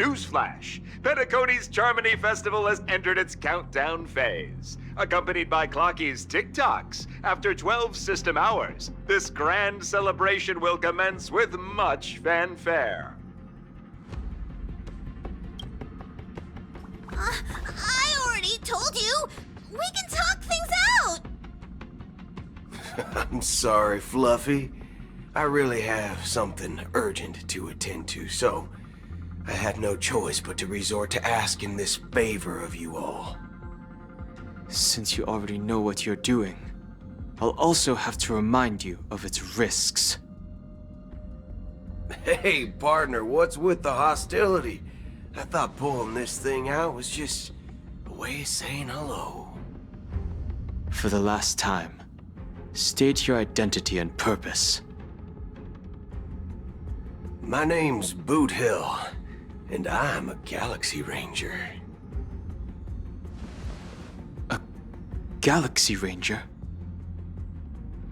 Newsflash! Penacony's Charmony Festival has entered its countdown phase. Accompanied by Clocky's TikToks, after 12 system hours, this grand celebration will commence with much fanfare. I already told you! We can talk things out! I'm sorry, Fluffy. I really have something urgent to attend to, so I had no choice but to resort to asking this favor of you all. Since you already know what you're doing, I'll also have to remind you of its risks. Hey, partner, what's with the hostility? I thought pulling this thing out was just a way of saying hello. For the last time, state your identity and purpose. My name's Boot Hill, and I'm a Galaxy Ranger. A Galaxy Ranger?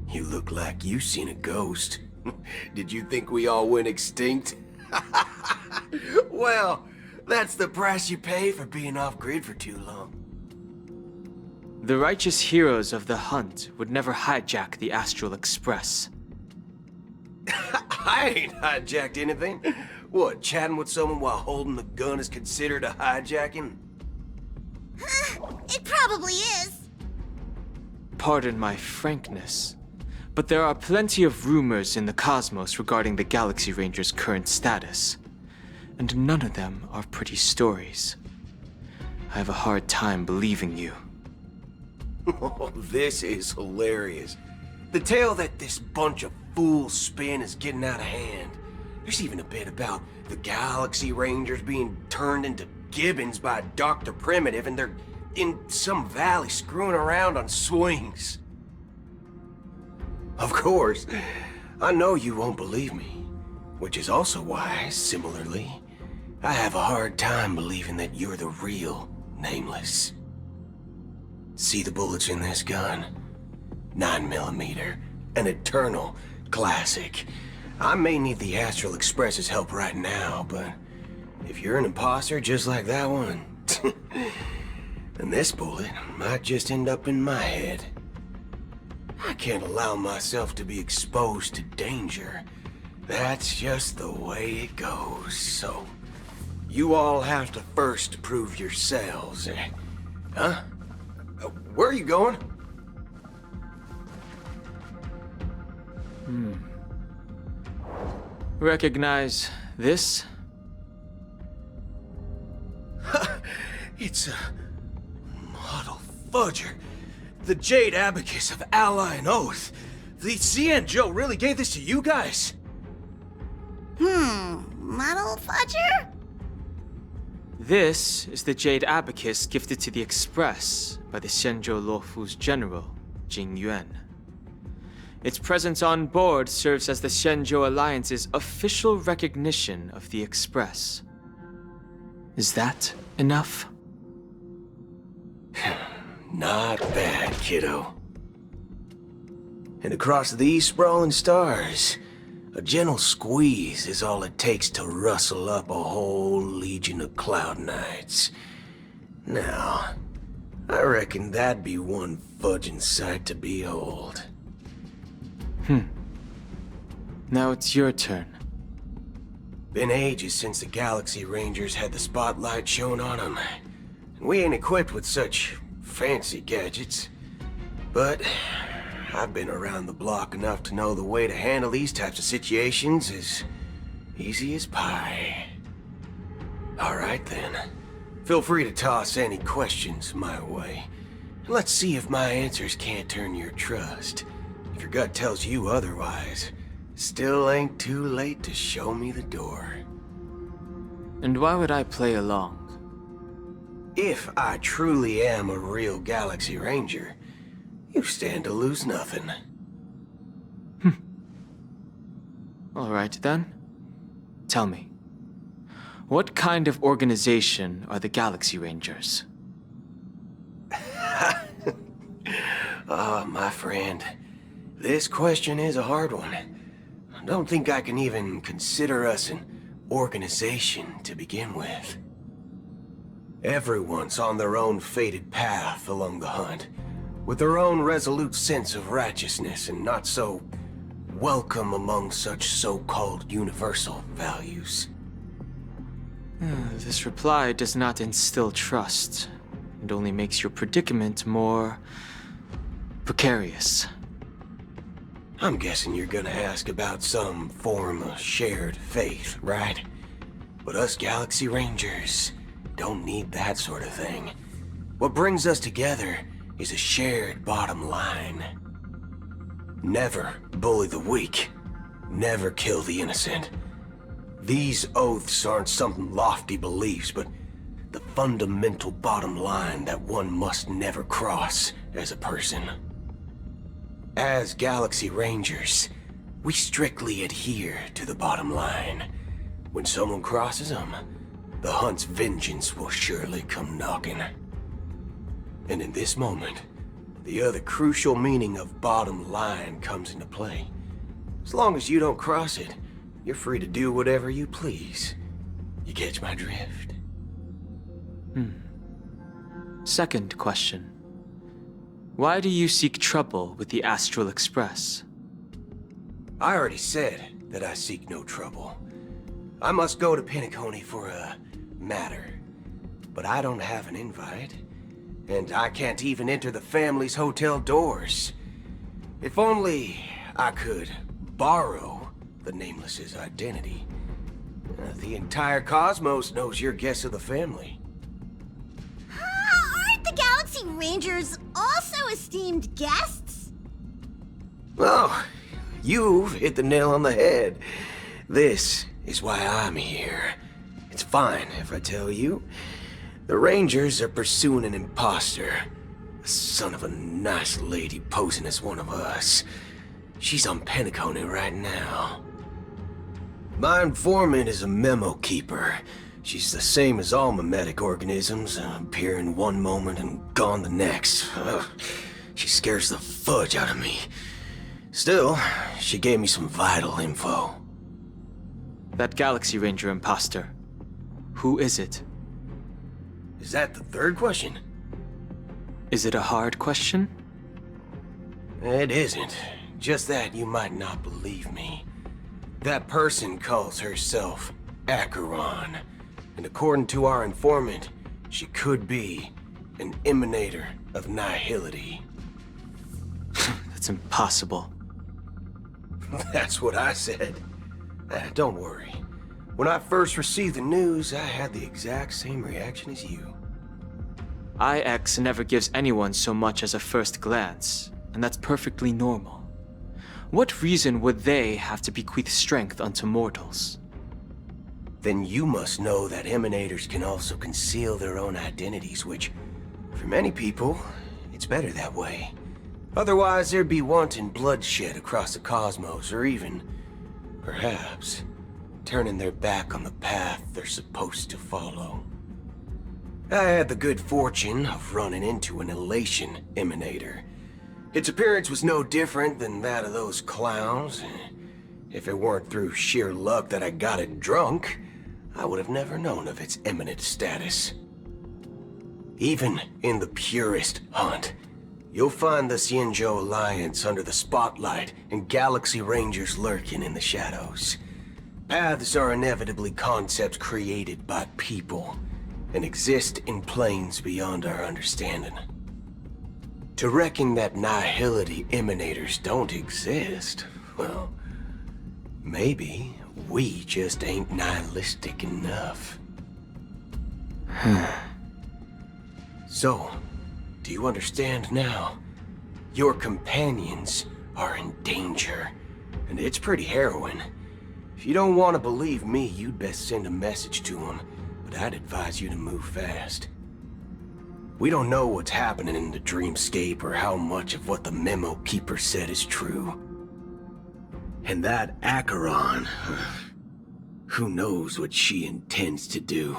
You look like you seen a ghost. Did you think we all went extinct? Well, that's the price you pay for being off-grid for too long. The righteous heroes of the hunt would never hijack the Astral Express. I ain't hijacked anything. What, chatting with someone while holding the gun is considered a hijacking? It probably is. Pardon my frankness, but there are plenty of rumors in the cosmos regarding the Galaxy Ranger's current status, and none of them are pretty stories. I have a hard time believing you. Oh, this is hilarious. The tale that this bunch of fools spin is getting out of hand. There's even a bit about the Galaxy Rangers being turned into gibbons by Dr. Primitive, and they're in some valley screwing around on swings. Of course, I know you won't believe me, which is also why, similarly, I have a hard time believing that you're the real Nameless. See the bullets in this gun? 9mm, an eternal classic. I may need the Astral Express's help right now, but if you're an imposter just like that one, then this bullet might just end up in my head. I can't allow myself to be exposed to danger. That's just the way it goes, so you all have to first prove yourselves. Huh? Where are you going? Recognize this? It's a model fudger. The Jade Abacus of Ally and Oath. The CN Joe really gave this to you guys? Model fudger? This is the Jade Abacus gifted to the Express by the Shenzhou Luofu's general, Jing Yuan. Its presence on board serves as the Shenzhou Alliance's official recognition of the Express. Is that enough? Not bad, kiddo. And across these sprawling stars, a gentle squeeze is all it takes to rustle up a whole legion of Cloud Knights. Now, I reckon that'd be one fudging sight to behold. Now it's your turn. Been ages since the Galaxy Rangers had the spotlight shown on them. And we ain't equipped with such fancy gadgets. But I've been around the block enough to know the way to handle these types of situations is easy as pie. Alright then. Feel free to toss any questions my way. Let's see if my answers can't turn your trust. If your gut tells you otherwise, still ain't too late to show me the door. And why would I play along? If I truly am a real Galaxy Ranger, you stand to lose nothing. All right then. Tell me, what kind of organization are the Galaxy Rangers? Oh, my friend. This question is a hard one. I don't think I can even consider us an organization to begin with. Everyone's on their own fated path along the hunt, with their own resolute sense of righteousness and not so welcome among such so-called universal values. This reply does not instill trust, and only makes your predicament more precarious. I'm guessing you're gonna ask about some form of shared faith, right? But us Galaxy Rangers don't need that sort of thing. What brings us together is a shared bottom line. Never bully the weak. Never kill the innocent. These oaths aren't some lofty beliefs, but the fundamental bottom line that one must never cross as a person. As Galaxy Rangers, we strictly adhere to the bottom line. When someone crosses them, the hunt's vengeance will surely come knocking. And in this moment, the other crucial meaning of bottom line comes into play. As long as you don't cross it, you're free to do whatever you please. You catch my drift? Second question. Why do you seek trouble with the Astral Express? I already said that I seek no trouble. I must go to Penacony for a matter. But I don't have an invite. And I can't even enter the family's hotel doors. If only I could borrow the Nameless's identity. The entire cosmos knows you're guests of the family. Aren't the Galaxy Rangers also esteemed guests? Oh, you've hit the nail on the head. This is why I'm here. It's fine if I tell you. The Rangers are pursuing an imposter. A son of a nice lady posing as one of us. She's on Penacony right now. My informant is a memo keeper. She's the same as all mimetic organisms, appearing one moment and gone the next. She scares the fudge out of me. Still, she gave me some vital info. That Galaxy Ranger imposter. Who is it? Is that the third question? Is it a hard question? It isn't. Just that you might not believe me. That person calls herself Acheron. And according to our informant, she could be an emanator of nihility. That's impossible. That's what I said. Don't worry. When I first received the news, I had the exact same reaction as you. IX never gives anyone so much as a first glance, and that's perfectly normal. What reason would they have to bequeath strength unto mortals? Then you must know that emanators can also conceal their own identities, which, for many people, it's better that way. Otherwise, there'd be wanton bloodshed across the cosmos, or even, perhaps, turning their back on the path they're supposed to follow. I had the good fortune of running into an elation emanator. Its appearance was no different than that of those clowns. If it weren't through sheer luck that I got it drunk, I would have never known of its eminent status. Even in the purest hunt, you'll find the Xianzhou Alliance under the spotlight and Galaxy Rangers lurking in the shadows. Paths are inevitably concepts created by people and exist in planes beyond our understanding. To reckon that nihility emanators don't exist, well, maybe we just ain't nihilistic enough. So, do you understand now? Your companions are in danger, and it's pretty harrowing. If you don't want to believe me, you'd best send a message to them, but I'd advise you to move fast. We don't know what's happening in the dreamscape or how much of what the memo keeper said is true. And that Acheron, who knows what she intends to do.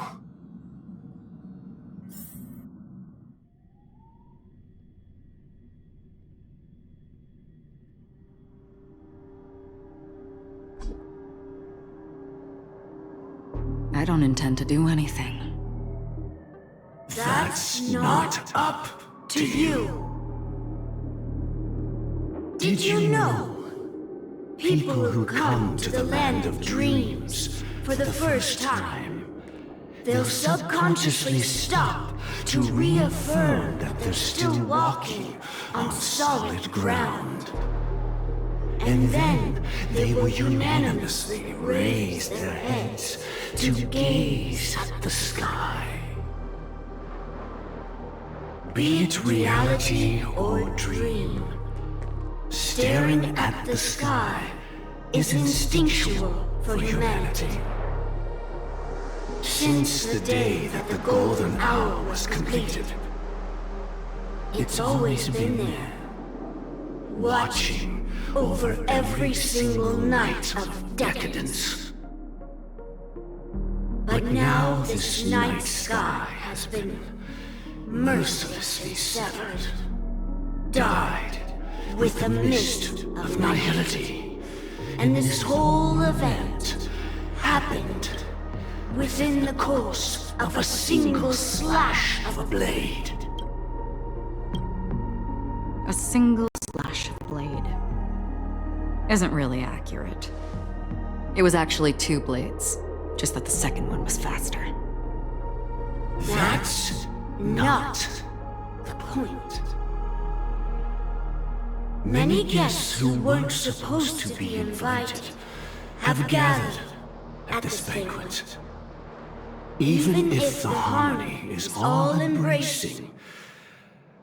I don't intend to do anything. That's not up to you. Did you know? People who come to the land of dreams for the first time, they'll subconsciously stop to reaffirm that they're still walking on solid ground. And then they will unanimously raise their heads to gaze at the sky. Be it reality or dream, staring at the sky is instinctual for humanity. Since the day that the golden hour was completed, it's always been there, watching over every single night of decadence. But now this night sky has been mercilessly severed, dyed with a mist of nihility. And this whole event happened within the course of a single slash of a blade. A single slash of blade isn't really accurate. It was actually 2 blades, just that the second one was faster. That's not the point. Many guests who weren't supposed to be invited have gathered at this banquet. Even if the harmony is all-embracing,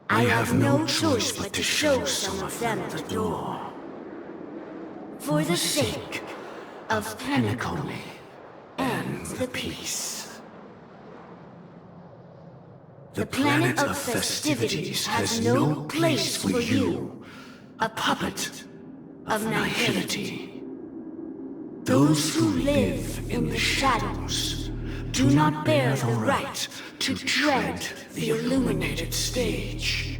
I have no choice but to show some of them the door. For the sake of Penacony and the peace. The planet of festivities has no place for you, a puppet of nihility. Those who live in the shadows do not bear the right to tread the illuminated stage.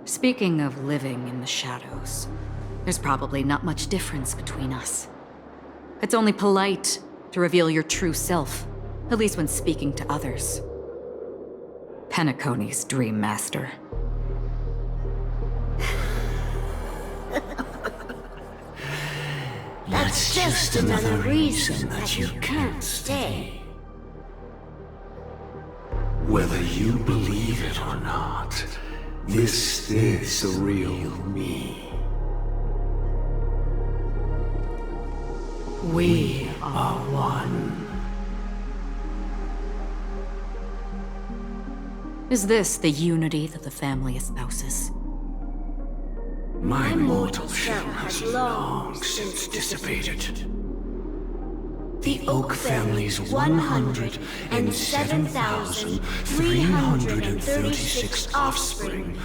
Speaking of living in the shadows, there's probably not much difference between us. It's only polite to reveal your true self, at least when speaking to others. Penacony's Dream Master. That's just another reason that you can't stay. Whether you believe it or not, this is the real me. We are one. Is this the unity that the family espouses? My mortal shell has long since dissipated. The Oak family's 107,336 offspring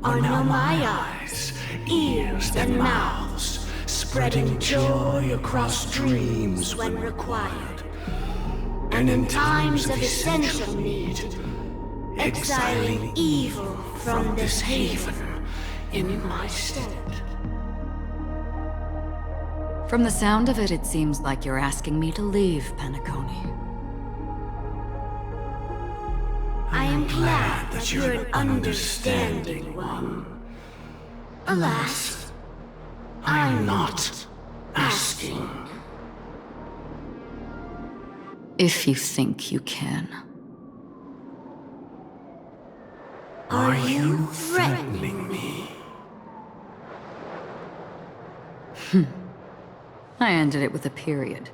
are now my eyes, ears, and mouths, spreading joy across dreams when required, and in times of essential need, exiling evil from this haven in my stead. From the sound of it, it seems like you're asking me to leave Penacony. I am glad that you're an understanding one. Alas, I'm not asking. If you think you can. Are you threatening me? I ended it with a period.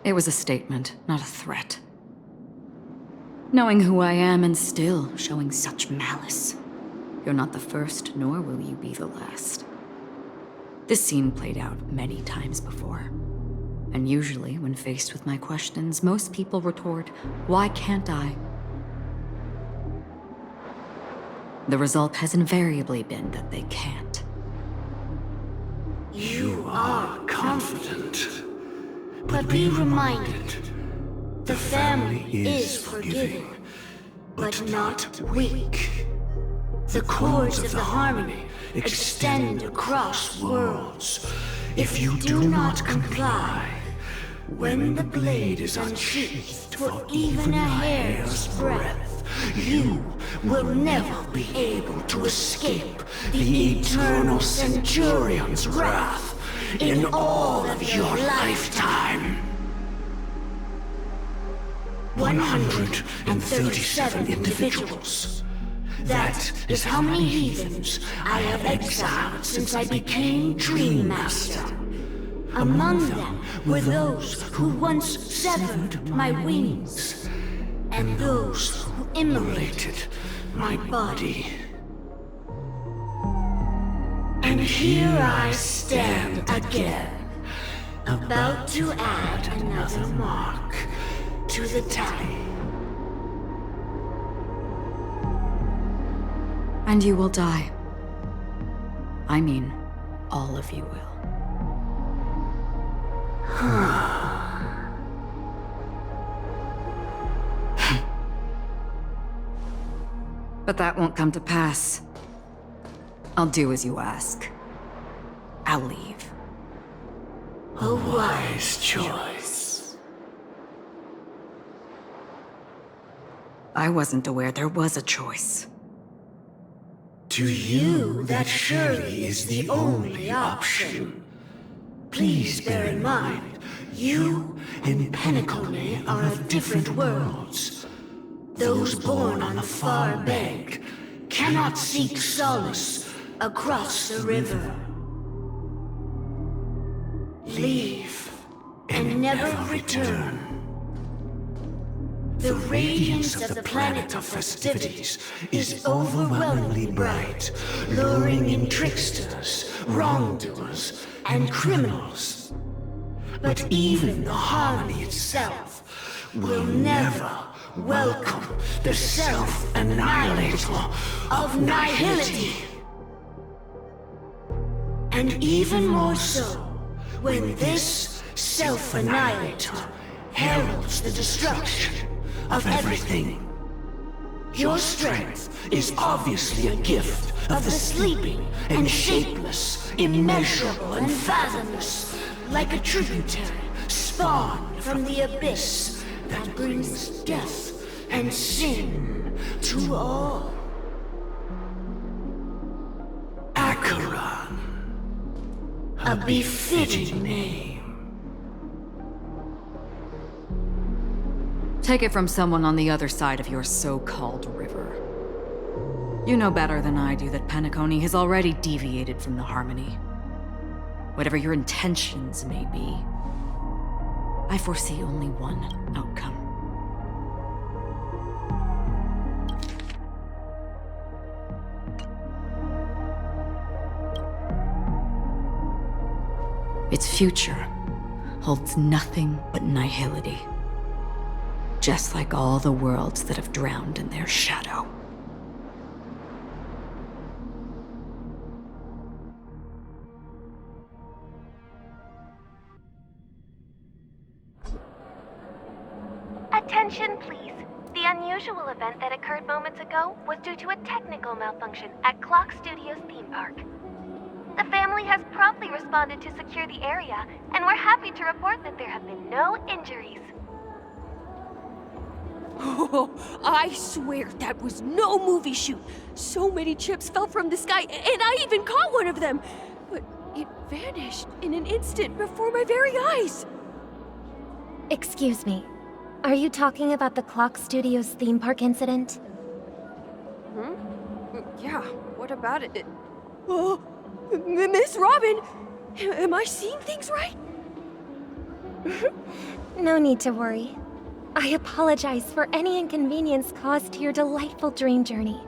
It was a statement, not a threat. Knowing who I am and still showing such malice. You're not the first, nor will you be the last. This scene played out many times before. And usually, when faced with my questions, most people retort, "Why can't I?" The result has invariably been that they can't. You are confident. But be reminded, the family is forgiving, but not weak. The cords of the harmony extend across worlds. If you do not comply, When the blade is unsheathed for even a hair's breadth, you will never be able to escape the eternal Centurion's wrath in all of your lifetime. 137 individuals. That is how many heathens I have exiled since I became Dream Master. Among them were those who once severed my wings, and those who immolated my body. And here I stand again, about to add another mark to the tally. And you will die. I mean, all of you will. But that won't come to pass. I'll do as you ask. I'll leave. A wise choice. I wasn't aware there was a choice. To you, that surely is the only option. Please bear in mind, you and Penacony are of different worlds. Those born on the far bank cannot seek solace across the river. Leave and never return. The radiance of the planet of festivities is overwhelmingly bright, luring in tricksters, wrongdoers, and criminals. But even the harmony itself will never welcome the self-annihilator of nihility. And even more so, when this self-annihilator heralds the destruction of everything. Your strength is obviously a gift of the sleeping and shapeless, immeasurable and fathomless, like a tributary spawned from the abyss that brings death and sin to all. Acheron, a befitting name. Take it from someone on the other side of your so-called river. You know better than I do that Penacony has already deviated from the harmony. Whatever your intentions may be, I foresee only one outcome. Its future holds nothing but nihility. Just like all the worlds that have drowned in their shadow. Attention, please. The unusual event that occurred moments ago was due to a technical malfunction at Clock Studios theme park. The family has promptly responded to secure the area, and we're happy to report that there have been no injuries. Oh, I swear that was no movie shoot. So many chips fell from the sky, and I even caught one of them. But it vanished in an instant before my very eyes. Excuse me. Are you talking about the Clock Studios theme park incident? Yeah, what about it? Oh, Miss Robin, am I seeing things right? No need to worry. I apologize for any inconvenience caused to your delightful dream journey.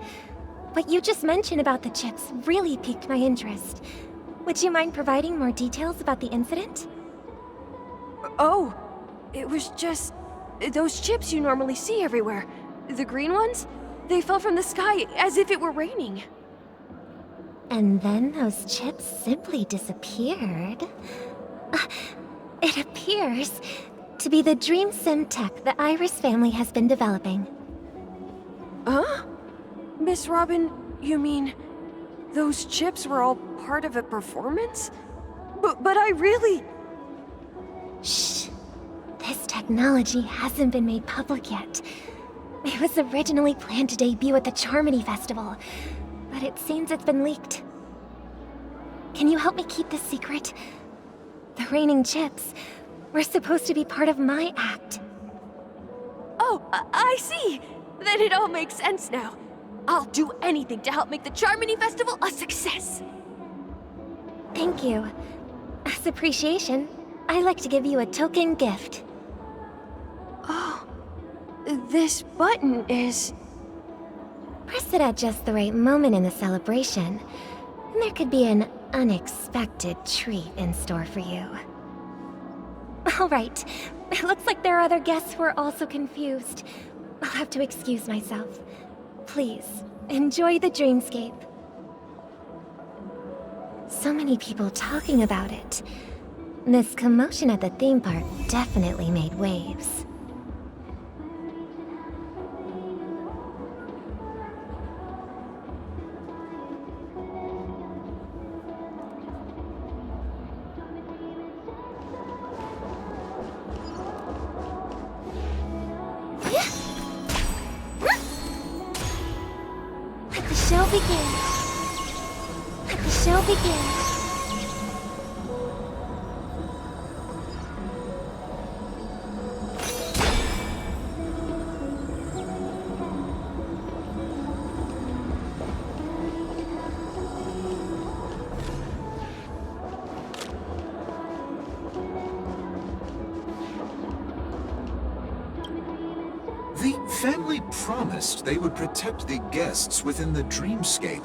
What you just mentioned about the chips really piqued my interest. Would you mind providing more details about the incident? Oh, it was just those chips you normally see everywhere. The green ones? They fell from the sky as if it were raining. And then those chips simply disappeared. It appears to be the Dream Sim tech the Iris family has been developing. Huh? Miss Robin, you mean those chips were all part of a performance? But I really... Shh. This technology hasn't been made public yet. It was originally planned to debut at the Charmony Festival, but it seems it's been leaked. Can you help me keep this secret? The raining chips were supposed to be part of my act. Oh, I see. Then it all makes sense now. I'll do anything to help make the Charmony Festival a success. Thank you. As appreciation, I'd like to give you a token gift. Oh, this button is... Press it at just the right moment in the celebration, and there could be an unexpected treat in store for you. All right. It looks like there are other guests who are also confused. I'll have to excuse myself. Please, enjoy the dreamscape. So many people talking about it. This commotion at the theme park definitely made waves. Let the show begin. Let the show begin. The family promised they would protect the guests within the dreamscape,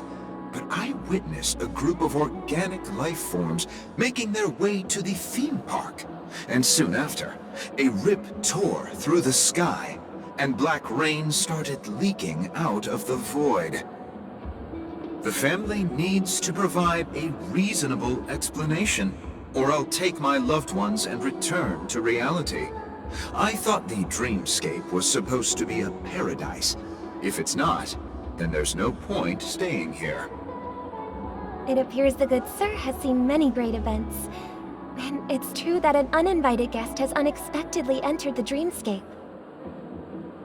but I witnessed a group of organic life forms making their way to the theme park. And soon after, a rip tore through the sky, and black rain started leaking out of the void. The family needs to provide a reasonable explanation, or I'll take my loved ones and return to reality. I thought the dreamscape was supposed to be a paradise. If it's not, then there's no point staying here. It appears the good sir has seen many great events. And it's true that an uninvited guest has unexpectedly entered the dreamscape.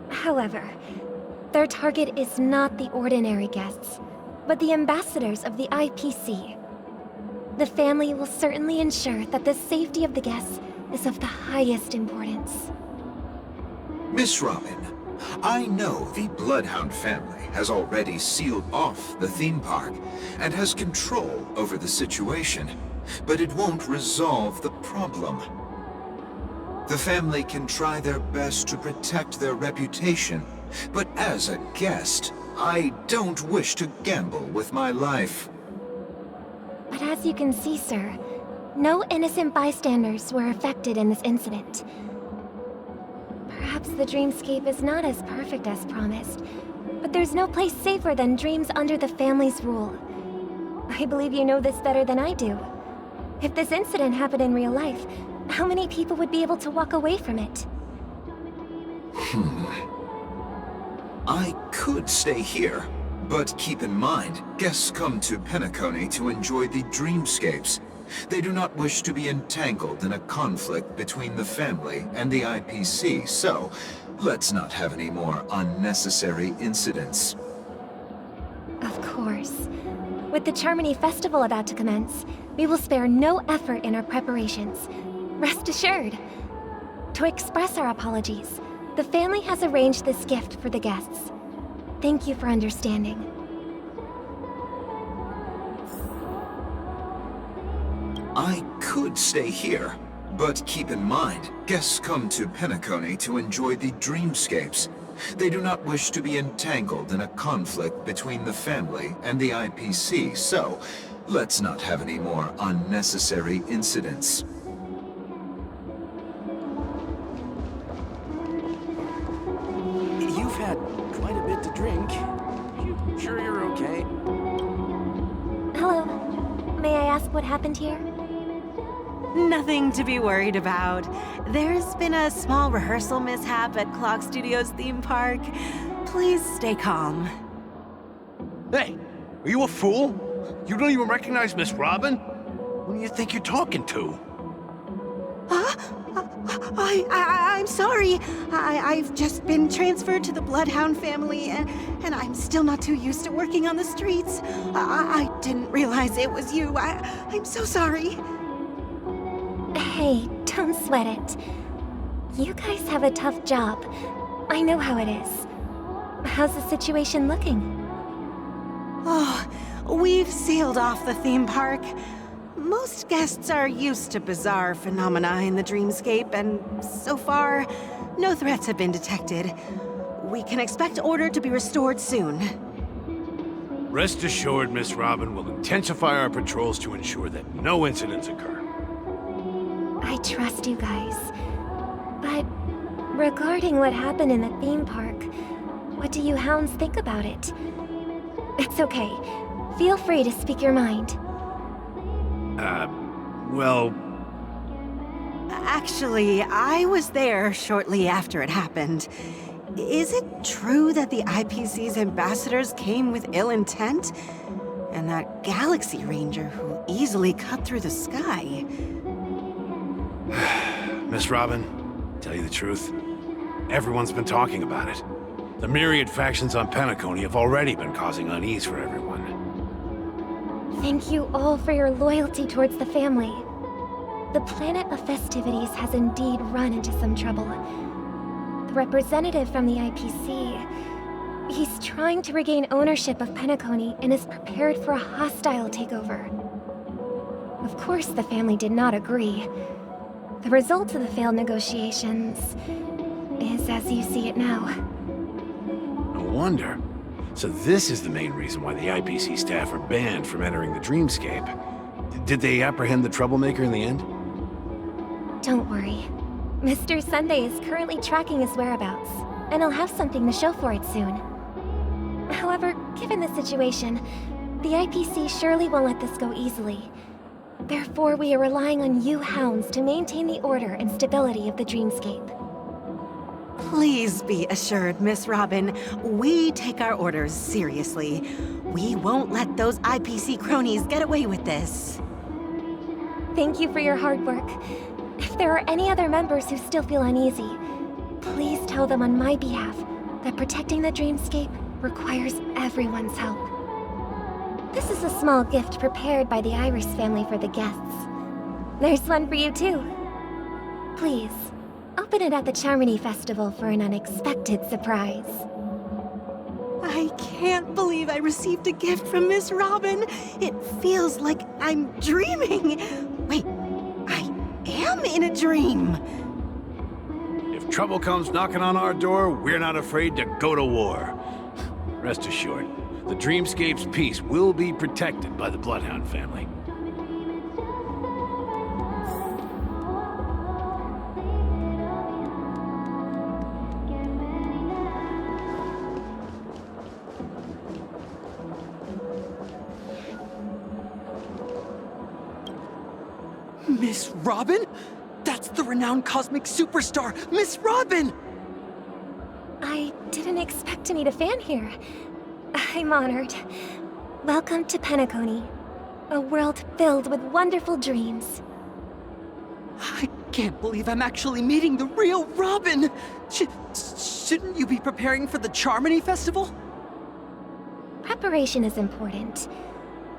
However, their target is not the ordinary guests, but the ambassadors of the IPC. The family will certainly ensure that the safety of the guests is of the highest importance. Miss Robin, I know the Bloodhound family has already sealed off the theme park and has control over the situation, but it won't resolve the problem. The family can try their best to protect their reputation, but as a guest, I don't wish to gamble with my life. But as you can see, sir, no innocent bystanders were affected in this incident. Perhaps the dreamscape is not as perfect as promised, but there's no place safer than dreams under the family's rule. I believe you know this better than I do. If this incident happened in real life, how many people would be able to walk away from it? I could stay here, but keep in mind, guests come to Penacony to enjoy the dreamscapes. They do not wish to be entangled in a conflict between the family and the IPC, so let's not have any more unnecessary incidents. Of course. With the Charmony Festival about to commence, we will spare no effort in our preparations. Rest assured. To express our apologies, the family has arranged this gift for the guests. Thank you for understanding. I could stay here, but keep in mind, guests come to Penacony to enjoy the dreamscapes. They do not wish to be entangled in a conflict between the family and the IPC, so let's not have any more unnecessary incidents. You've had quite a bit to drink. You sure you're okay? Hello. May I ask what happened here? Nothing to be worried about. There's been a small rehearsal mishap at Clock Studios theme park. Please stay calm. Hey, are you a fool? You don't even recognize Miss Robin? Who do you think you're talking to? Huh? I'm sorry. I've just been transferred to the Bloodhound family, and I'm still not too used to working on the streets. I didn't realize it was you. I'm so sorry. Hey, don't sweat it. You guys have a tough job. I know how it is. How's the situation looking? Oh, we've sealed off the theme park. Most guests are used to bizarre phenomena in the dreamscape, and so far, no threats have been detected. We can expect order to be restored soon. Rest assured, Miss Robin will intensify our patrols to ensure that no incidents occur. I trust you guys. But regarding what happened in the theme park, what do you hounds think about it? It's okay. Feel free to speak your mind. Well... Actually, I was there shortly after it happened. Is it true that the IPC's ambassadors came with ill intent? And that Galaxy Ranger who easily cut through the sky? Miss Robin, tell you the truth, everyone's been talking about it. The myriad factions on Penacony have already been causing unease for everyone. Thank you all for your loyalty towards the family. The planet of festivities has indeed run into some trouble. The representative from the IPC, he's trying to regain ownership of Penacony and is prepared for a hostile takeover. Of course, the family did not agree. The result of the failed negotiations is as you see it now. No wonder. So this is the main reason why the IPC staff are banned from entering the dreamscape. Did they apprehend the troublemaker in the end? Don't worry. Mr. Sunday is currently tracking his whereabouts, and I'll have something to show for it soon. However, given the situation, the IPC surely won't let this go easily. Therefore, we are relying on you hounds to maintain the order and stability of the dreamscape. Please be assured, Miss Robin, we take our orders seriously. We won't let those IPC cronies get away with this. Thank you for your hard work. If there are any other members who still feel uneasy, please tell them on my behalf that protecting the dreamscape requires everyone's help. This is a small gift prepared by the Iris family for the guests. There's one for you too. Please, open it at the Charmony Festival for an unexpected surprise. I can't believe I received a gift from Miss Robin. It feels like I'm dreaming. Wait, I am in a dream. If trouble comes knocking on our door, we're not afraid to go to war. Rest assured, the Dreamscape's peace will be protected by the Bloodhound family. Miss Robin? That's the renowned cosmic superstar, Miss Robin! I didn't expect to meet a fan here. I'm honored. Welcome to Penacony, a world filled with wonderful dreams. I can't believe I'm actually meeting the real Robin! Shouldn't you be preparing for the Charmony Festival? Preparation is important,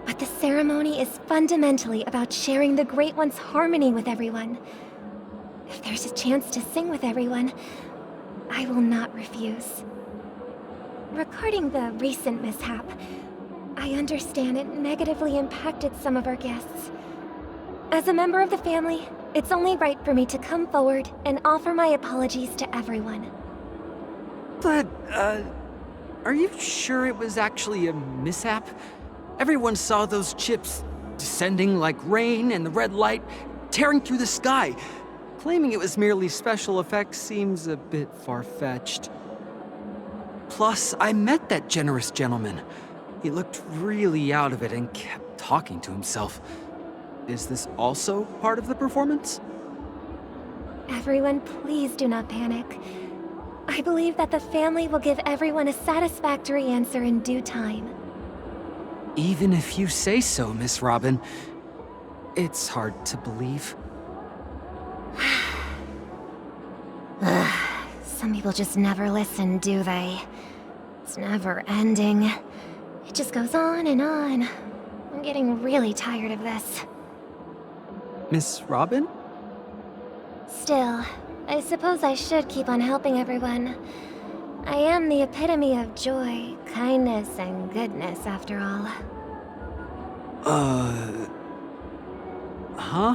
but the ceremony is fundamentally about sharing the Great One's harmony with everyone. If there's a chance to sing with everyone, I will not refuse. Regarding the recent mishap, I understand it negatively impacted some of our guests. As a member of the family, it's only right for me to come forward and offer my apologies to everyone. But, are you sure it was actually a mishap? Everyone saw those chips descending like rain and the red light tearing through the sky. Claiming it was merely special effects seems a bit far-fetched. Plus, I met that generous gentleman. He looked really out of it and kept talking to himself. Is this also part of the performance? Everyone, please do not panic. I believe that the family will give everyone a satisfactory answer in due time. Even if you say so, Miss Robin, it's hard to believe. Some people just never listen, do they? It's never ending. It just goes on and on. I'm getting really tired of this. Miss Robin? Still, I suppose I should keep on helping everyone. I am the epitome of joy, kindness, and goodness, after all. Huh?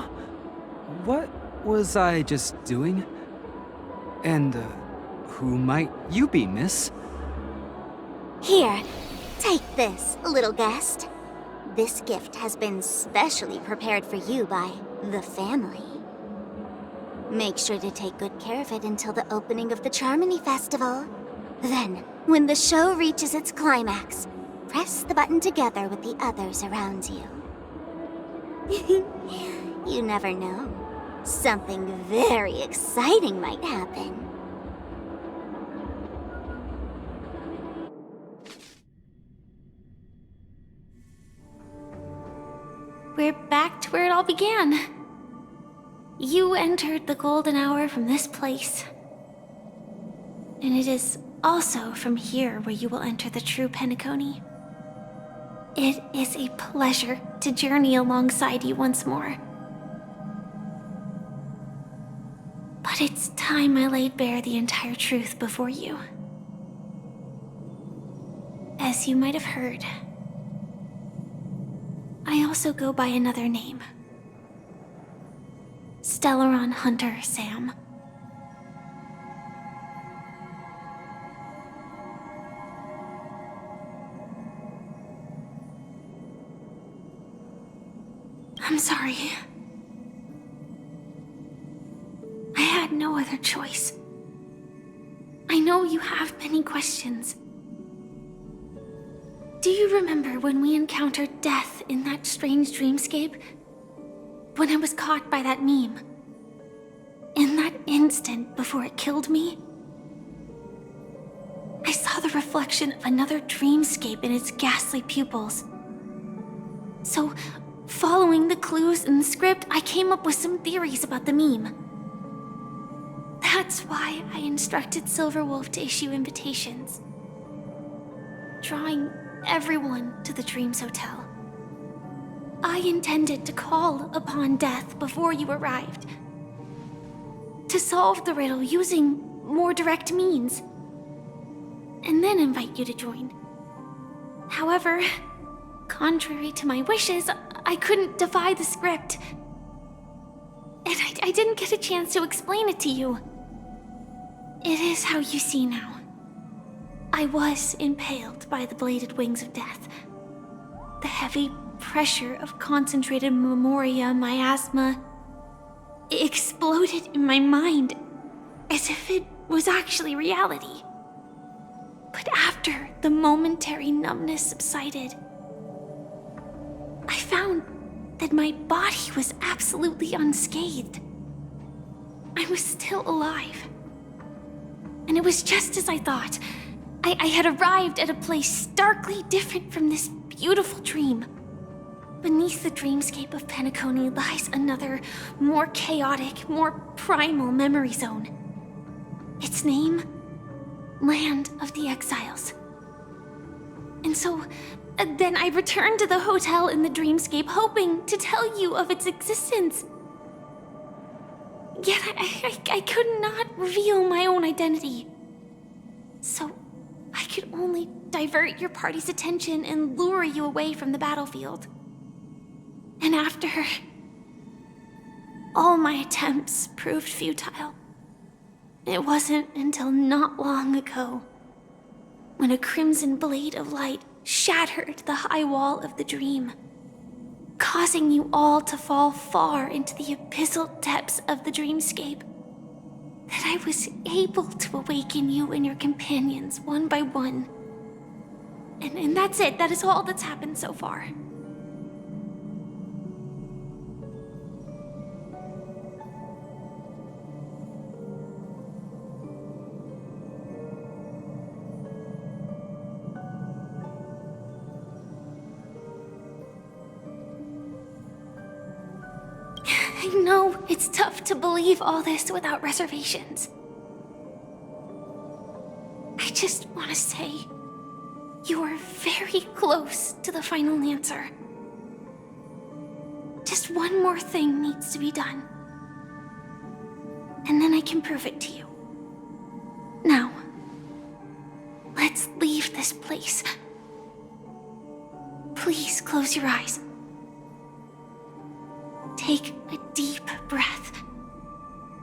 What was I just doing? And, who might you be, miss? Here, take this, little guest. This gift has been specially prepared for you by the family. Make sure to take good care of it until the opening of the Charmony Festival. Then, when the show reaches its climax, press the button together with the others around you. You never know. Something very exciting might happen. We're back to where it all began. You entered the golden hour from this place. And it is also from here where you will enter the true Penacony. It is a pleasure to journey alongside you once more. But it's time I laid bare the entire truth before you. As you might have heard, I also go by another name. Stellaron Hunter Sam. I'm sorry. I had no other choice. I know you have many questions. Do you remember when we encountered death in that strange dreamscape? When I was caught by that meme? In that instant before it killed me? I saw the reflection of another dreamscape in its ghastly pupils. So, following the clues in the script, I came up with some theories about the meme. That's why I instructed Silverwolf to issue invitations, drawing everyone to the Dreams Hotel. I intended to call upon death before you arrived, to solve the riddle using more direct means, and then invite you to join. However, contrary to my wishes, I couldn't defy the script. And I didn't get a chance to explain it to you. It is how you see now. I was impaled by the bladed wings of death. The heavy pressure of concentrated memoria miasma exploded in my mind as if it was actually reality. But after the momentary numbness subsided, I found that my body was absolutely unscathed. I was still alive. And it was just as I thought. I had arrived at a place starkly different from this beautiful dream. Beneath the dreamscape of Penacony lies another, more chaotic, more primal memory zone. Its name? Land of the Exiles. And so, then I returned to the hotel in the dreamscape, hoping to tell you of its existence. Yet I could not reveal my own identity. So, I could only divert your party's attention and lure you away from the battlefield. And after, all my attempts proved futile. It wasn't until not long ago, when a crimson blade of light shattered the high wall of the dream, causing you all to fall far into the abyssal depths of the dreamscape, that I was able to awaken you and your companions one by one. And that's it. That is all that's happened so far. I know it's tough to believe all this without reservations. just want to say, you are very close to the final answer. Just one more thing needs to be done. And then I can prove it to you. Now, let's leave this place. Please close your eyes. Take a deep breath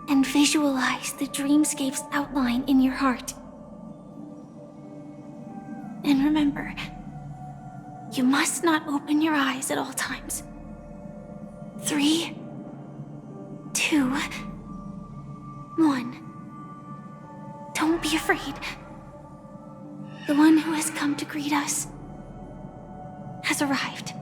and visualize the dreamscape's outline in your heart. And remember, you must not open your eyes at all times. 3, 2, 1. Don't be afraid. The one who has come to greet us has arrived.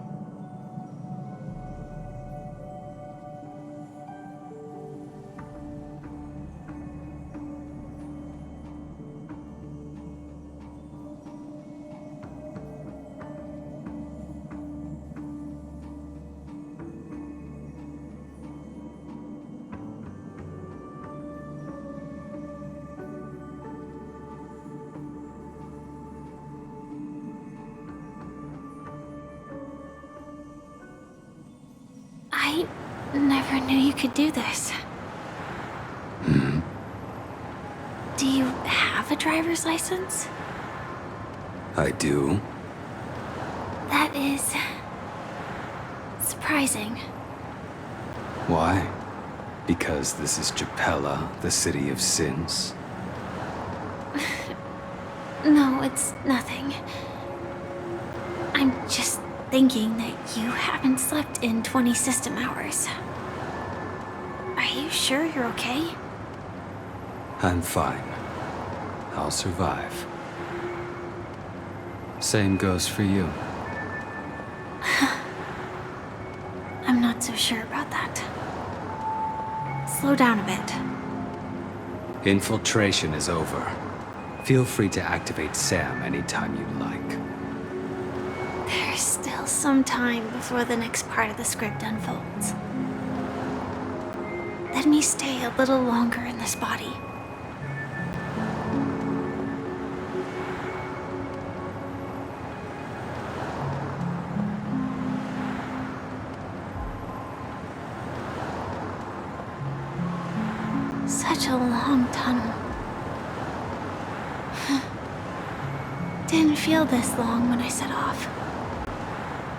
I never knew you could do this. Do you have a driver's license? I do. That is surprising. Why? Because this is Japella, the city of sins? No, it's nothing. I'm just thinking that you haven't slept in 20 system hours. Are you sure you're okay? I'm fine. I'll survive. Same goes for you. I'm not so sure about that. Slow down a bit. Infiltration is over. Feel free to activate Sam anytime you like. There's still some time before the next part of the script unfolds. Let me stay a little longer in this body. Such a long tunnel. Didn't feel this long when I set off.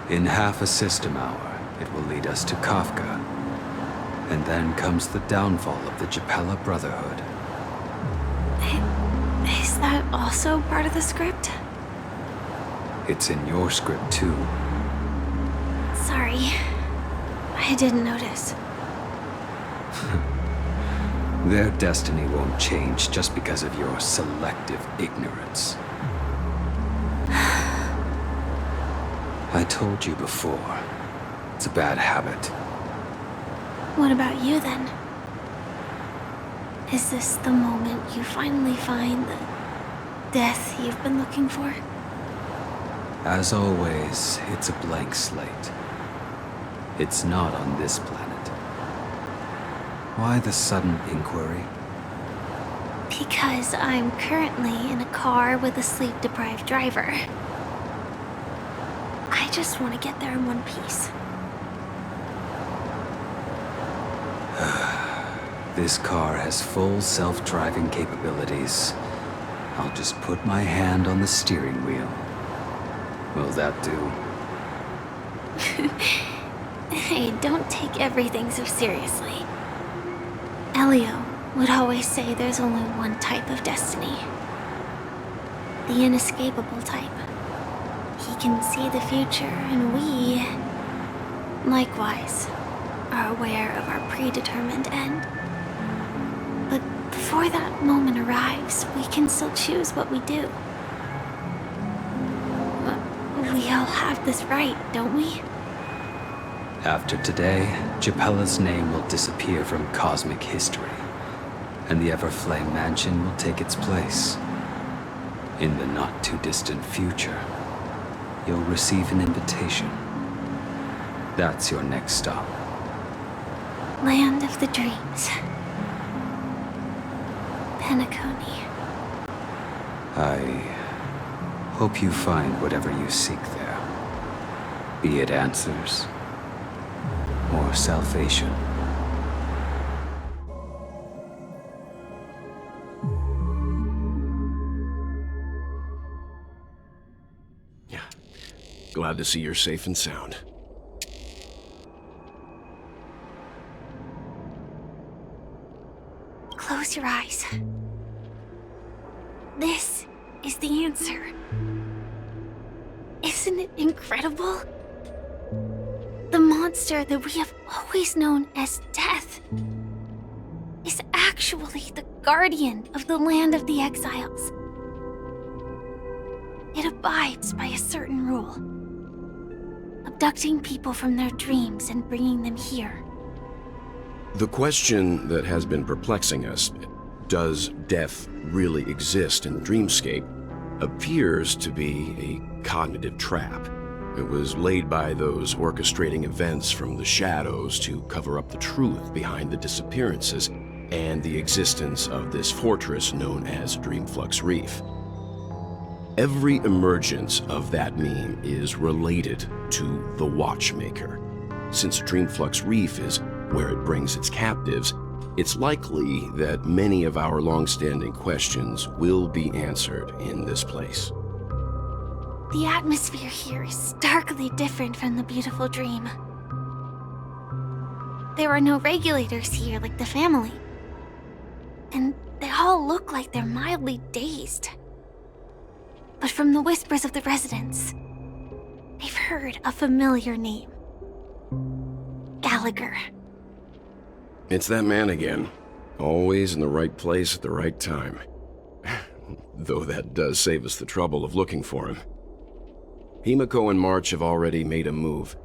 In half a system hour, it will lead us to Kafka. And then comes the downfall of the Japella Brotherhood. Is that also part of the script? It's in your script too. Sorry. I didn't notice. Their destiny won't change just because of your selective ignorance. I told you before, it's a bad habit. What about you then? Is this the moment you finally find the death you've been looking for? As always, it's a blank slate. It's not on this planet. Why the sudden inquiry? Because I'm currently in a car with a sleep-deprived driver. I just want to get there in one piece. This car has full self-driving capabilities. I'll just put my hand on the steering wheel. Will that do? Hey, don't take everything so seriously. Elio would always say there's only one type of destiny. The inescapable type. He can see the future, and we, likewise, are aware of our predetermined end. But before that moment arrives, we can still choose what we do. We all have this right, don't we? After today, Japella's name will disappear from cosmic history, and the Everflame Mansion will take its place. In the not-too-distant future, you'll receive an invitation. That's your next stop. Land of the Dreams. Penacony. I hope you find whatever you seek there. Be it answers or salvation. Yeah. Glad to see you're safe and sound. Close your eyes. This is the answer. Isn't it incredible? The monster that we have always known as Death is actually the guardian of the land of the exiles. It abides by a certain rule: abducting people from their dreams and bringing them here. The question that has been perplexing us, does death really exist in the dreamscape, appears to be a cognitive trap. It was laid by those orchestrating events from the shadows to cover up the truth behind the disappearances and the existence of this fortress known as Dreamflux Reef. Every emergence of that meme is related to the Watchmaker. Since Dreamflux Reef is where it brings its captives, it's likely that many of our long-standing questions will be answered in this place. The atmosphere here is starkly different from the beautiful dream. There are no regulators here like the family. And they all look like they're mildly dazed. But from the whispers of the residents, they've heard a familiar name. Gallagher. It's that man again. Always in the right place at the right time. Though that does save us the trouble of looking for him. Himiko and March have already made a move.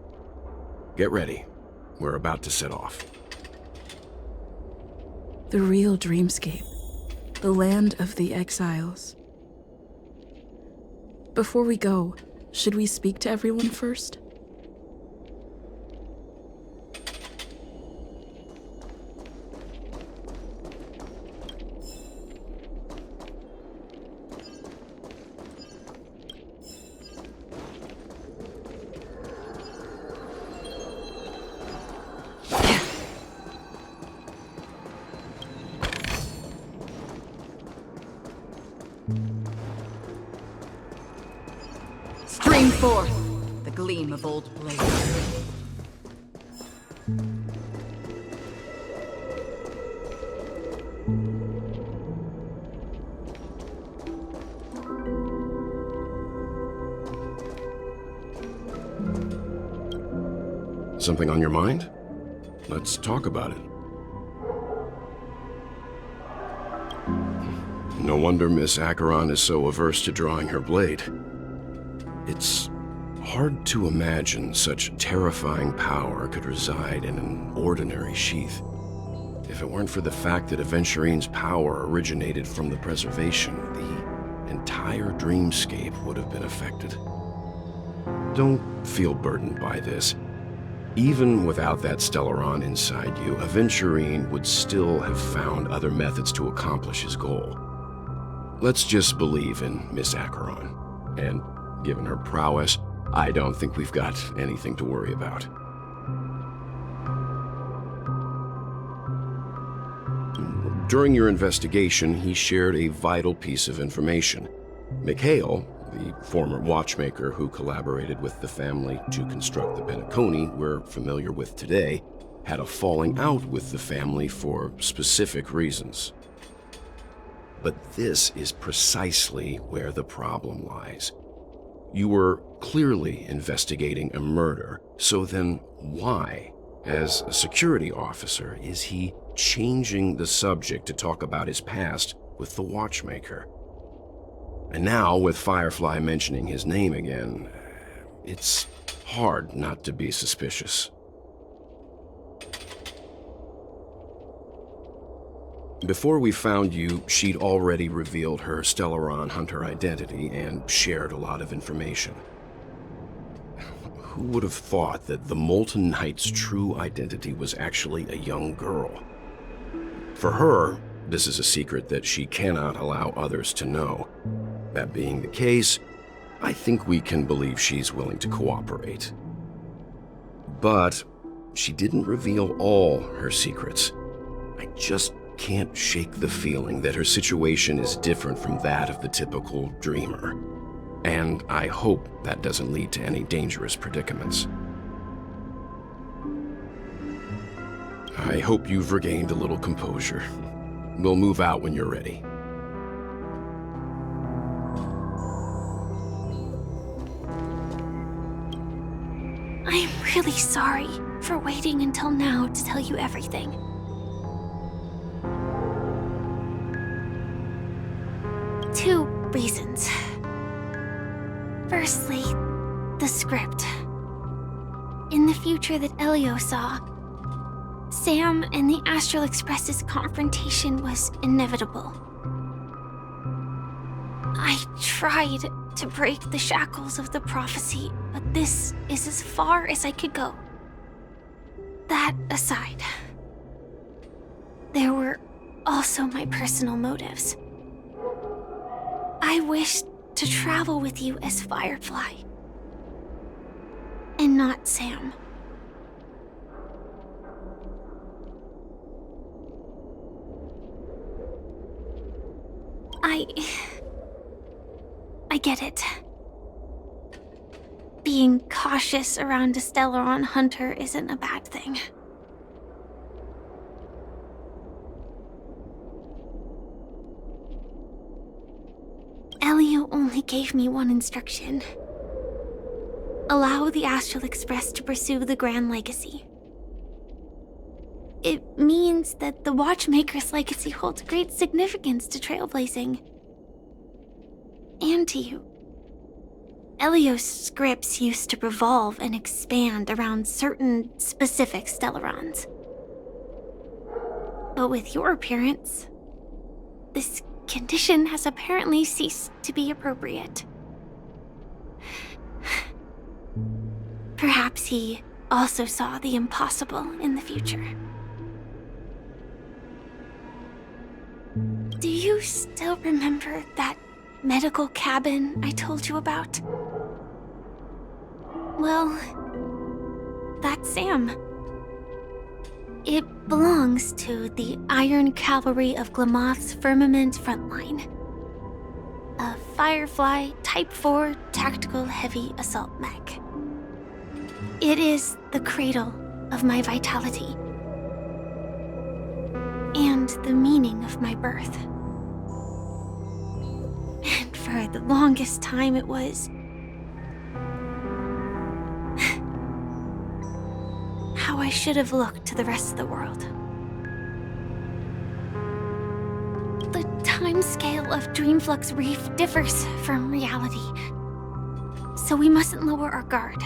Get ready. We're about to set off. The real dreamscape. The land of the exiles. Before we go, should we speak to everyone first? Stream forth the gleam of old blades. Something on your mind? Let's talk about it. No wonder Miss Acheron is so averse to drawing her blade. It's hard to imagine such terrifying power could reside in an ordinary sheath. If it weren't for the fact that Aventurine's power originated from the preservation, the entire dreamscape would have been affected. Don't feel burdened by this. Even without that Stellaron inside you, Aventurine would still have found other methods to accomplish his goal. Let's just believe in Miss Acheron, and given her prowess, I don't think we've got anything to worry about. During your investigation, he shared a vital piece of information. Mikhail, the former watchmaker who collaborated with the family to construct the Penacony we're familiar with today, had a falling out with the family for specific reasons. But this is precisely where the problem lies. You were clearly investigating a murder, so then why, as a security officer, is he changing the subject to talk about his past with the watchmaker? And now, with Firefly mentioning his name again, it's hard not to be suspicious. Before we found you, she'd already revealed her Stellaron hunter identity and shared a lot of information. Who would have thought that the Molten Knight's true identity was actually a young girl? For her, this is a secret that she cannot allow others to know. That being the case, I think we can believe she's willing to cooperate. But she didn't reveal all her secrets. I just can't shake the feeling that her situation is different from that of the typical dreamer. And I hope that doesn't lead to any dangerous predicaments. I hope you've regained a little composure. We'll move out when you're ready. I'm really sorry for waiting until now to tell you everything. Two reasons. Firstly, the script. In the future that Elio saw, Sam and the Astral Express's confrontation was inevitable. I tried to break the shackles of the prophecy, but this is as far as I could go. That aside, there were also my personal motives. I wished to travel with you as Firefly, and not Sam. I get it. Being cautious around a Stellaron hunter isn't a bad thing. Elio only gave me one instruction. Allow the Astral Express to pursue the Grand Legacy. It means that the Watchmaker's legacy holds great significance to Trailblazing. And to you. Elio's scripts used to revolve and expand around certain specific Stellarons. But with your appearance, this condition has apparently ceased to be appropriate. Perhaps he also saw the impossible in the future. Do you still remember that medical cabin I told you about? Well, that's Sam. It belongs to the Iron Cavalry of Glamoth's Firmament Frontline. A Firefly Type 4 tactical heavy assault mech. It is the cradle of my vitality. And the meaning of my birth. And for the longest time it was how I should have looked to the rest of the world. The timescale of Dreamflux Reef differs from reality, so we mustn't lower our guard.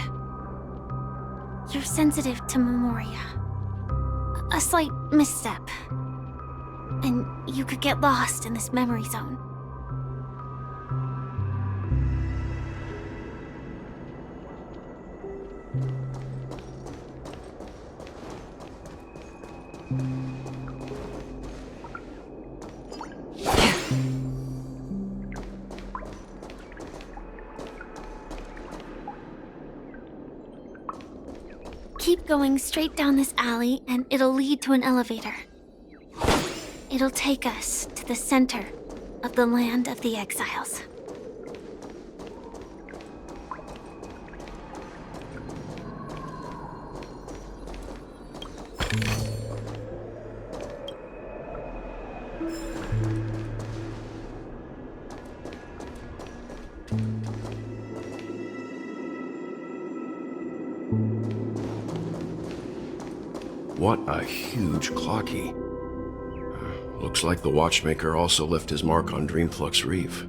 You're sensitive to Memoria. A slight misstep, and you could get lost in this memory zone. Keep going straight down this alley and it'll lead to an elevator. It'll take us to the center of the land of the exiles. What a huge clocky. Looks like the Watchmaker also left his mark on Dreamflux Reef.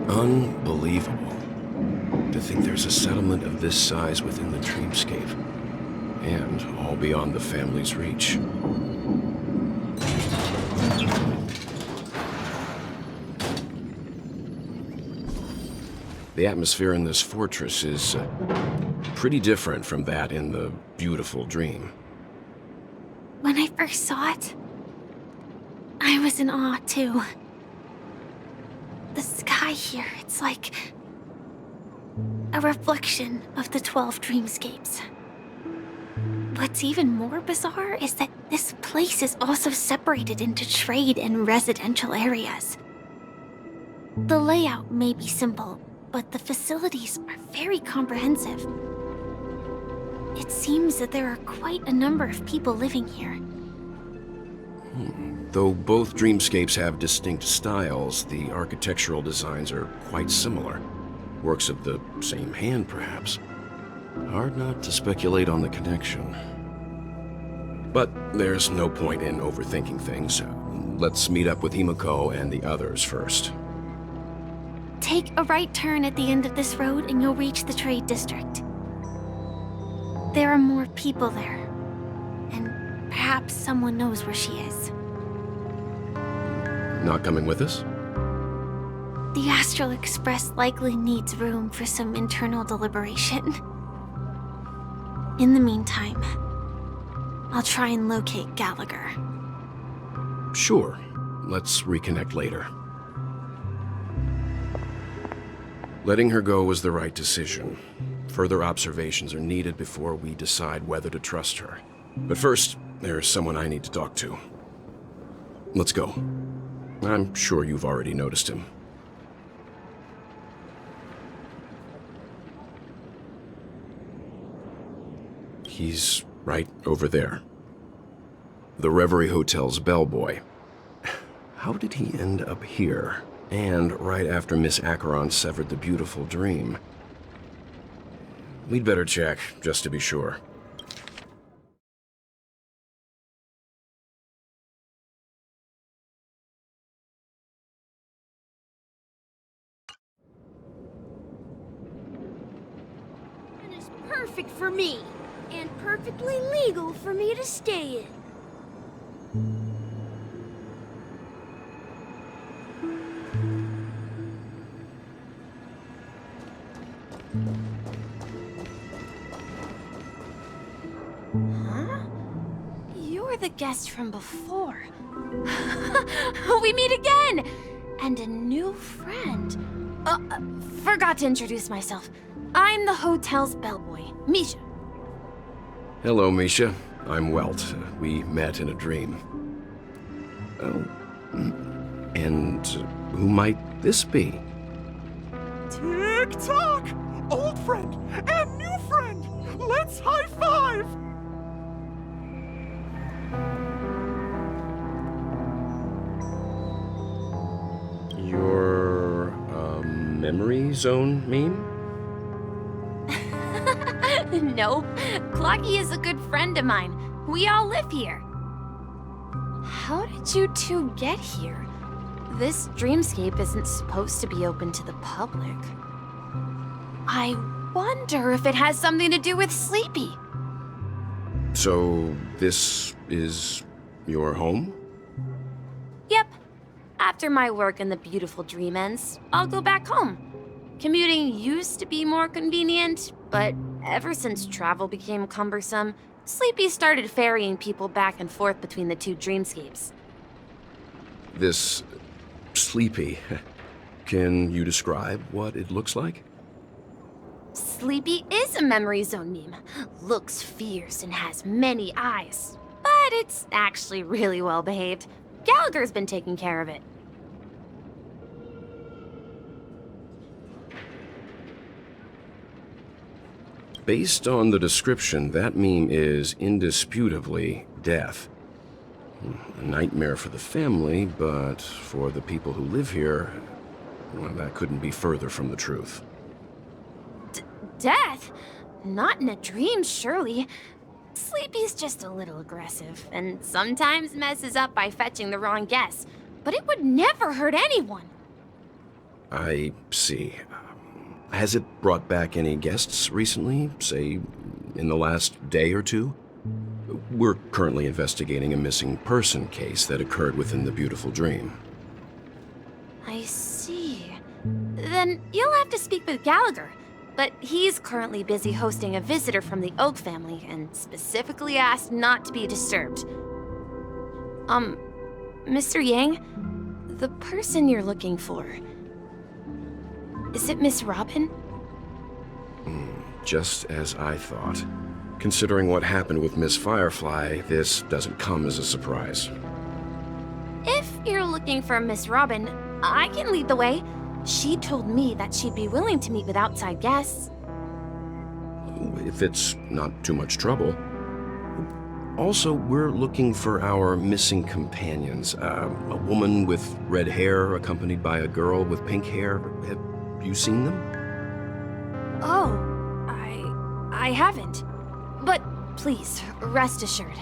Unbelievable. To think there's a settlement of this size within the dreamscape. And all beyond the family's reach. The atmosphere in this fortress is pretty different from that in the beautiful dream. When I first saw it, I was in awe too. The sky here, it's like a reflection of the 12 dreamscapes. What's even more bizarre is that this place is also separated into trade and residential areas. The layout may be simple, but the facilities are very comprehensive. It seems that there are quite a number of people living here. Though both dreamscapes have distinct styles, the architectural designs are quite similar. Works of the same hand, perhaps. Hard not to speculate on the connection. But there's no point in overthinking things. Let's meet up with Himiko and the others first. Take a right turn at the end of this road and you'll reach the trade district. There are more people there, and perhaps someone knows where she is. Not coming with us? The Astral Express likely needs room for some internal deliberation. In the meantime, I'll try and locate Gallagher. Sure. Let's reconnect later. Letting her go was the right decision. Further observations are needed before we decide whether to trust her. But first, there's someone I need to talk to. Let's go. I'm sure you've already noticed him. He's right over there. The Reverie Hotel's bellboy. How did he end up here? And right after Miss Acheron severed the beautiful dream. We'd better check, just to be sure. And it's perfect for me, and perfectly legal for me to stay in. Huh? You're the guest from before. We meet again! And a new friend. Forgot to introduce myself. I'm the hotel's bellboy, Misha. Hello, Misha. I'm Welt. We met in a dream. Oh. And who might this be? Tick-tock! Old friend and new friend! Let's high-five! Your, memory zone meme? Nope. Clocky is a good friend of mine. We all live here. How did you two get here? This dreamscape isn't supposed to be open to the public. I wonder if it has something to do with Sleepy. So, this is your home? Yep. After my work in the beautiful dream ends, I'll go back home. Commuting used to be more convenient, but ever since travel became cumbersome, Sleepy started ferrying people back and forth between the two dreamscapes. This Sleepy. Can you describe what it looks like? Sleepy is a memory zone meme. Looks fierce and has many eyes. But it's actually really well behaved. Gallagher's been taking care of it. Based on the description, that meme is indisputably death. A nightmare for the family, but for the people who live here, well, that couldn't be further from the truth. Death? Not in a dream, surely. Sleepy's just a little aggressive, and sometimes messes up by fetching the wrong guess. But it would never hurt anyone. I see. Has it brought back any guests recently, say, in the last day or two? We're currently investigating a missing person case that occurred within the beautiful dream. I see. Then you'll have to speak with Gallagher. But he's currently busy hosting a visitor from the Oak family and specifically asked not to be disturbed. Mr. Yang, the person you're looking for, is it Miss Robin? Just as I thought. Considering what happened with Miss Firefly, this doesn't come as a surprise. If you're looking for Miss Robin, I can lead the way. She told me that she'd be willing to meet with outside guests. If it's not too much trouble. Also, we're looking for our missing companions. A woman with red hair accompanied by a girl with pink hair. Have you seen them? Oh, I haven't. But please, rest assured.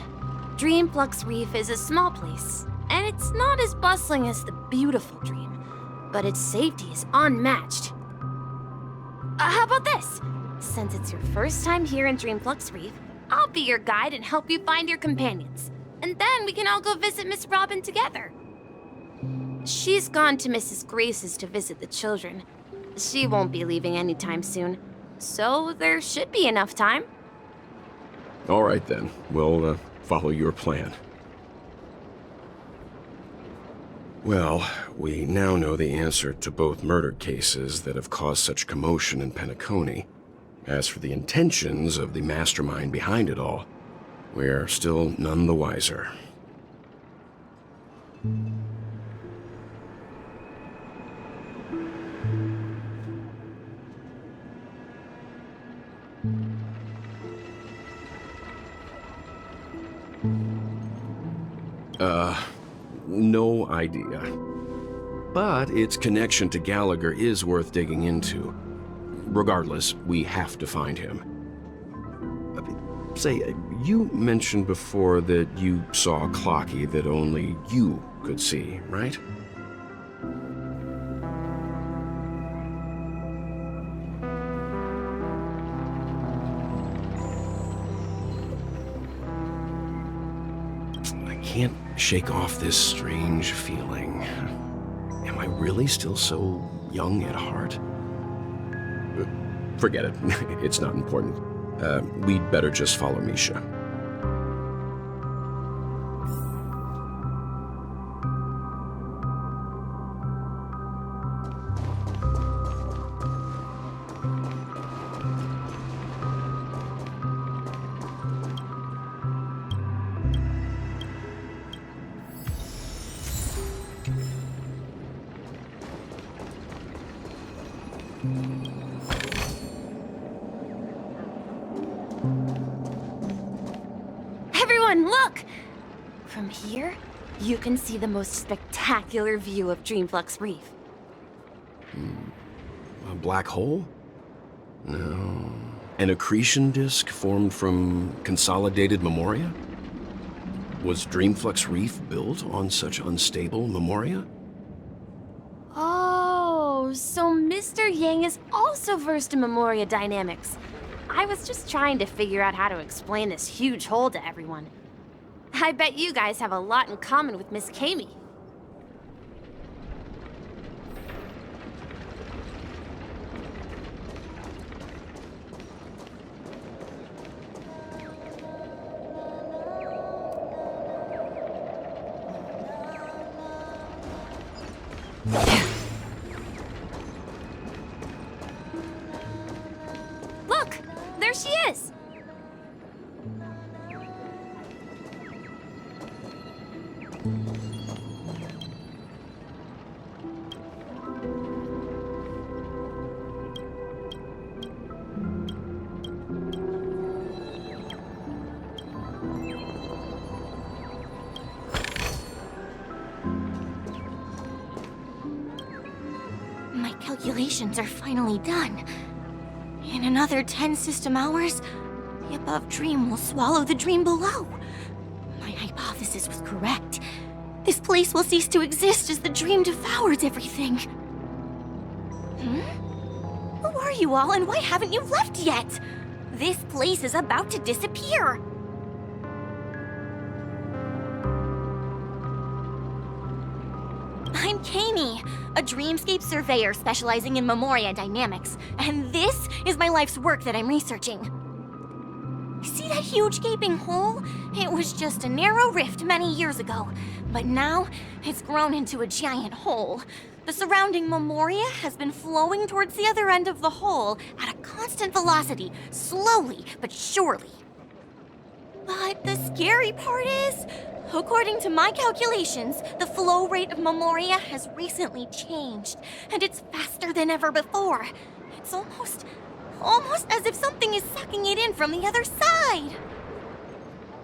Dreamflux Reef is a small place, and it's not as bustling as the beautiful Dream, but its safety is unmatched. How about this? Since it's your first time here in Dreamflux Reef, I'll be your guide and help you find your companions. And then we can all go visit Miss Robin together. She's gone to Mrs. Grace's to visit the children. She won't be leaving anytime soon, so there should be enough time. All right then, we'll follow your plan. Well, we now know the answer to both murder cases that have caused such commotion in Penacony. As for the intentions of the mastermind behind it all, we're still none the wiser. No idea. But its connection to Gallagher is worth digging into. Regardless, we have to find him. Say, you mentioned before that you saw a Clocky that only you could see, right? I can't shake off this strange feeling. Am I really still so young at heart? Forget it. It's not important. We'd better just follow Misha. Everyone, look! From here, you can see the most spectacular view of Dreamflux Reef. A black hole? No. An accretion disk formed from consolidated memoria? Was Dreamflux Reef built on such unstable memoria? Oh, so Mr. Yang is also versed in memoria dynamics. I was just trying to figure out how to explain this huge hole to everyone. I bet you guys have a lot in common with Miss Kami. Look! There she is! calculations are finally done. In another 10 system hours, the above dream will swallow the dream below. My hypothesis was correct. This place will cease to exist as the dream devours everything. Who are you all, and why haven't you left yet? This place is about to disappear. I'm Kami, a dreamscape surveyor specializing in Memoria dynamics, and this is my life's work that I'm researching. See that huge gaping hole? It was just a narrow rift many years ago, but now it's grown into a giant hole. The surrounding Memoria has been flowing towards the other end of the hole at a constant velocity, slowly but surely. But the scary part is, according to my calculations, the flow rate of Memoria has recently changed, and it's faster than ever before. It's almost as if something is sucking it in from the other side.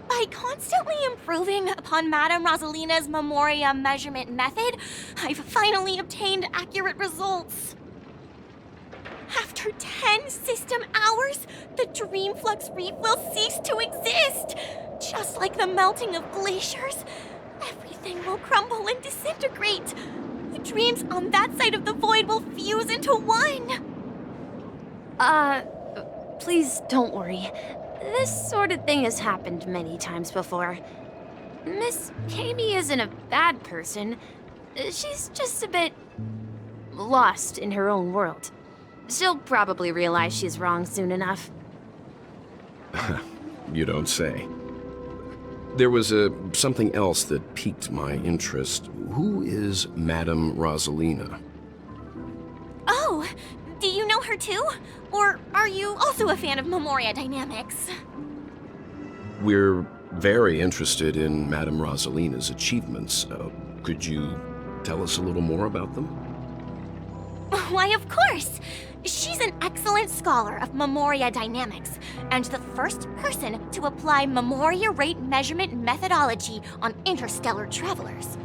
By constantly improving upon Madame Rosalina's Memoria measurement method, I've finally obtained accurate results. After 10 system hours, the Dreamflux Reef will cease to exist. Just like the melting of glaciers, everything will crumble and disintegrate. The dreams on that side of the void will fuse into one. Please don't worry. This sort of thing has happened many times before. Miss Kami isn't a bad person. She's just a bit lost in her own world. She'll probably realize she's wrong soon enough. You don't say. There was something else that piqued my interest. Who is Madame Rosalina? Oh, do you know her too? Or are you also a fan of Memoria dynamics? We're very interested in Madame Rosalina's achievements. Could you tell us a little more about them? Why, of course! She's an excellent scholar of Memoria dynamics, and the first person to apply Memoria rate measurement methodology on interstellar travelers.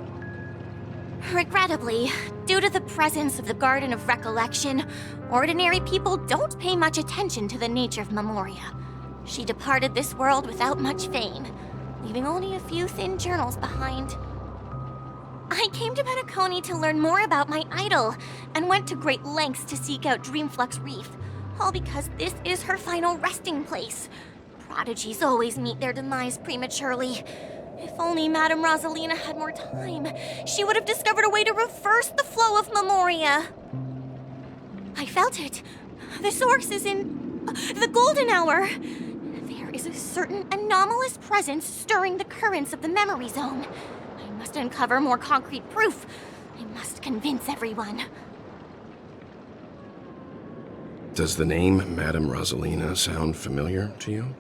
Regrettably, due to the presence of the Garden of Recollection, ordinary people don't pay much attention to the nature of Memoria. She departed this world without much fame, leaving only a few thin journals behind. I came to Penacony to learn more about my idol, and went to great lengths to seek out Dreamflux Reef, all because this is her final resting place. Prodigies always meet their demise prematurely. If only Madame Rosalina had more time, she would have discovered a way to reverse the flow of Memoria. I felt it. The source is in the golden hour. There is a certain anomalous presence stirring the currents of the memory zone. I must uncover more concrete proof. I must convince everyone. Does the name Madame Rosalina sound familiar to you?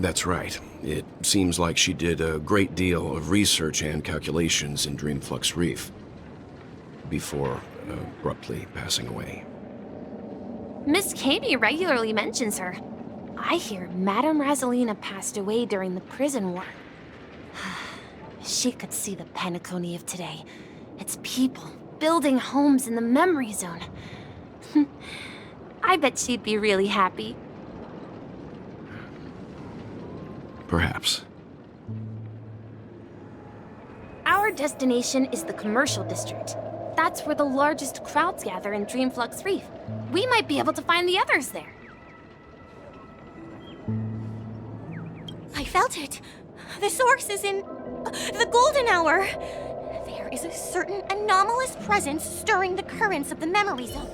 That's right. It seems like she did a great deal of research and calculations in Dreamflux Reef before abruptly passing away. Miss Kami regularly mentions her. I hear Madame Rosalina passed away during the prison war. She could see the Penacony of today. Its people building homes in the memory zone. I bet she'd be really happy. Perhaps. Our destination is the commercial district. That's where the largest crowds gather in Dreamflux Reef. We might be able to find the others there. I felt it. The source is in the golden hour. There is a certain anomalous presence stirring the currents of the memory zone.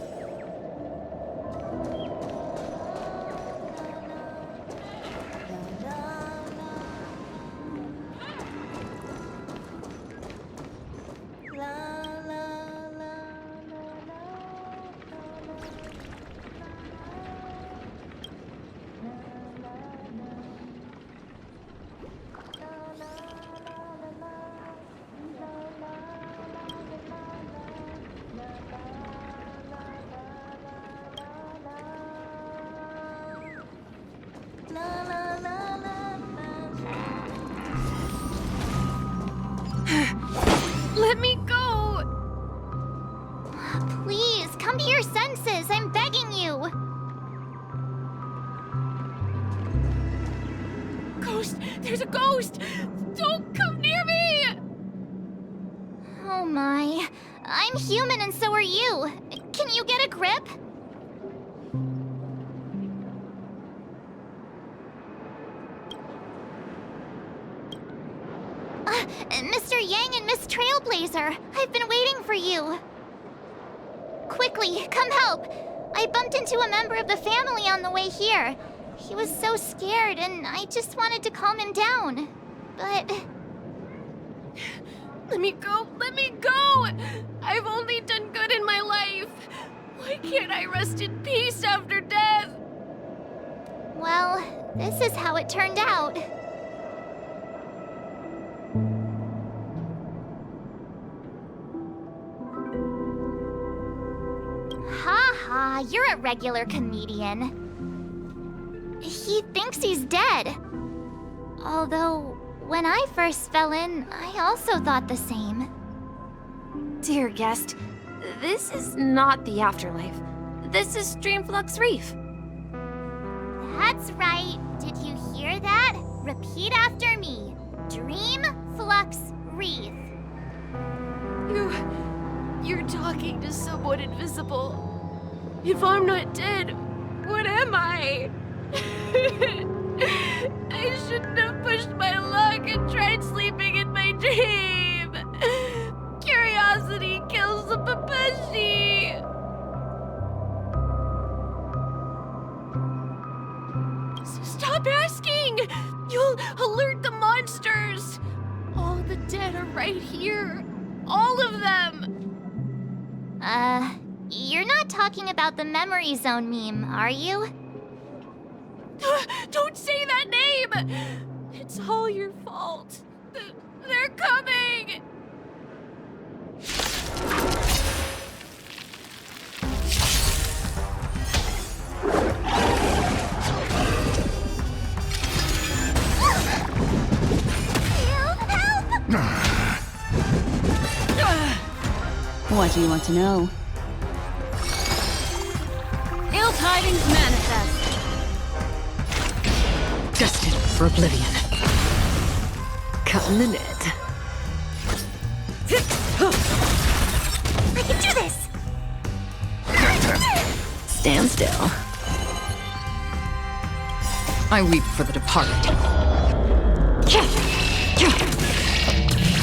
Let me go! Please, come to your senses. I'm begging you. Ghost! There's a ghost! Don't come near me! Oh my. I'm human and so are you. Can you get a grip? Mr. Yang and Miss Trailblazer, I've been waiting for you. Quickly, come help. I bumped into a member of the family on the way here. He was so scared and I just wanted to calm him down. But... Let me go! Let me go! I've only done good in my life. Why can't I rest in peace after death? well, this is how it turned out. Ha, you're a regular comedian. He thinks he's dead. Although, when I first fell in, I also thought the same. Dear guest, this is not the afterlife. This is Dreamflux Reef. That's right. Did you hear that? Repeat after me. Dreamflux Reef. You're talking to someone invisible. If I'm not dead, what am I? I shouldn't have pushed my luck and tried sleeping in my dream. Curiosity kills the Papashi. Stop asking! You'll alert the monsters. All the dead are right here. All of them. You're not talking about the memory zone meme, are you? Don't say that name! It's all your fault. They're coming! What do you want to know? Ill tidings manifest. Destined for oblivion. Cutting the net. I can do this! Stand still. I weep for the departed.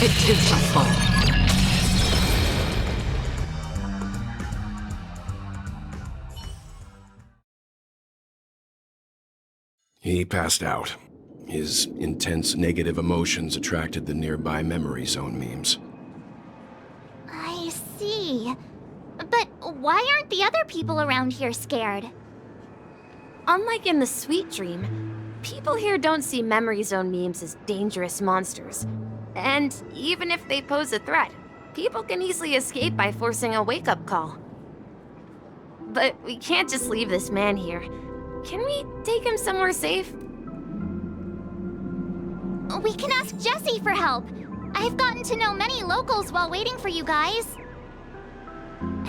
It too shall fall. He passed out. His intense negative emotions attracted the nearby memory zone memes. I see. But why aren't the other people around here scared? Unlike in the Sweet Dream, people here don't see memory zone memes as dangerous monsters. And even if they pose a threat, people can easily escape by forcing a wake-up call. But we can't just leave this man here. Can we take him somewhere safe? We can ask Jessie for help. I've gotten to know many locals while waiting for you guys.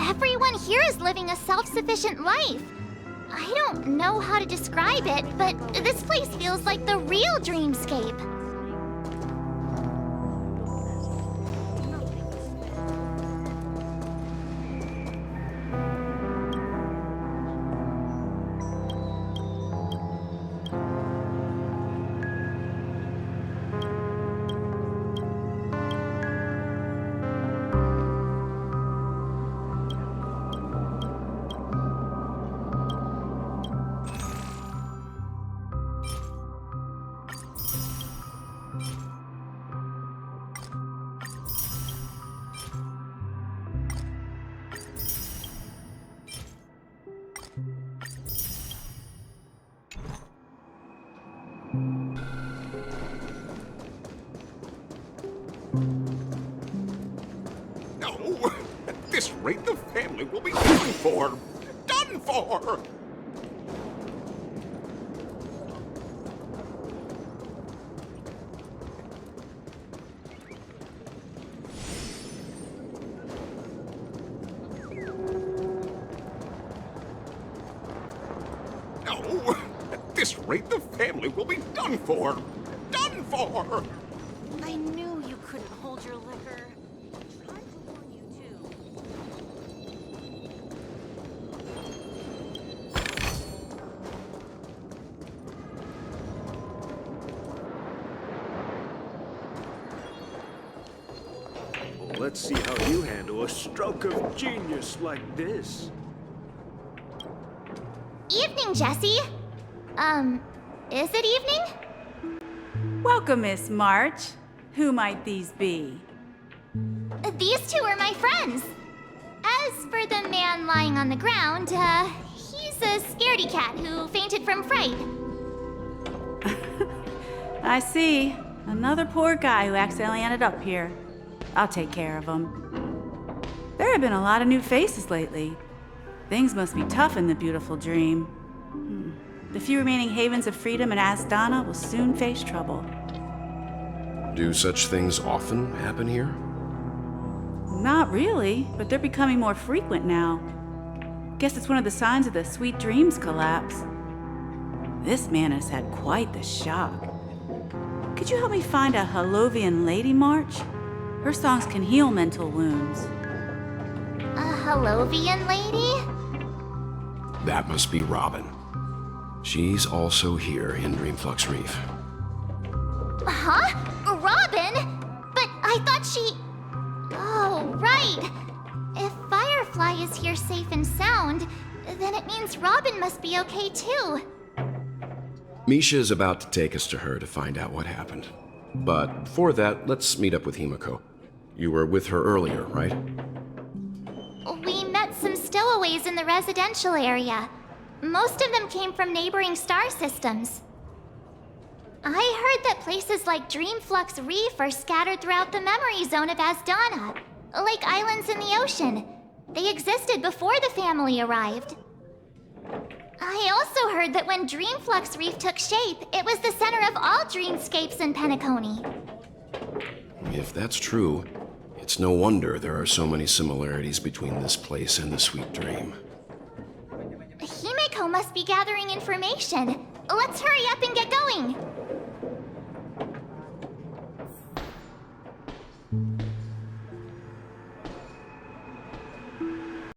Everyone here is living a self-sufficient life. I don't know how to describe it, but this place feels like the real dreamscape. No! At this rate, the family will be done for! Done for! rate, the family will be done for. Done for! I knew you couldn't hold your liquor. I tried to warn you too. Let's see how you handle a stroke of genius like this. Evening, Jesse. Is it evening? Welcome, Miss March. Who might these be? These two are my friends. As for the man lying on the ground, he's a scaredy cat who fainted from fright. I see. Another poor guy who accidentally ended up here. I'll take care of him. There have been a lot of new faces lately. Things must be tough in the beautiful dream. The few remaining havens of freedom in Asdana will soon face trouble. Do such things often happen here? Not really, but they're becoming more frequent now. Guess it's one of the signs of the Sweet Dreams collapse. This man has had quite the shock. Could you help me find a Halovian lady, March? Her songs can heal mental wounds. A Halovian lady? That must be Robin. She's also here in Dreamflux Reef. Huh? Robin? But I thought she... Oh, right. If Firefly is here safe and sound, then it means Robin must be okay too. Misha is about to take us to her to find out what happened. But before that, let's meet up with Himiko. You were with her earlier, right? We met some stowaways in the residential area. Most of them came from neighboring star systems. I heard that places like Dreamflux Reef are scattered throughout the memory zone of Asdana, like islands in the ocean. They existed before the family arrived. I also heard that when Dreamflux Reef took shape, it was the center of all dreamscapes in Penacony. If that's true, it's no wonder there are so many similarities between this place and the Sweet Dream. Himiko must be gathering information. Let's hurry up and get going.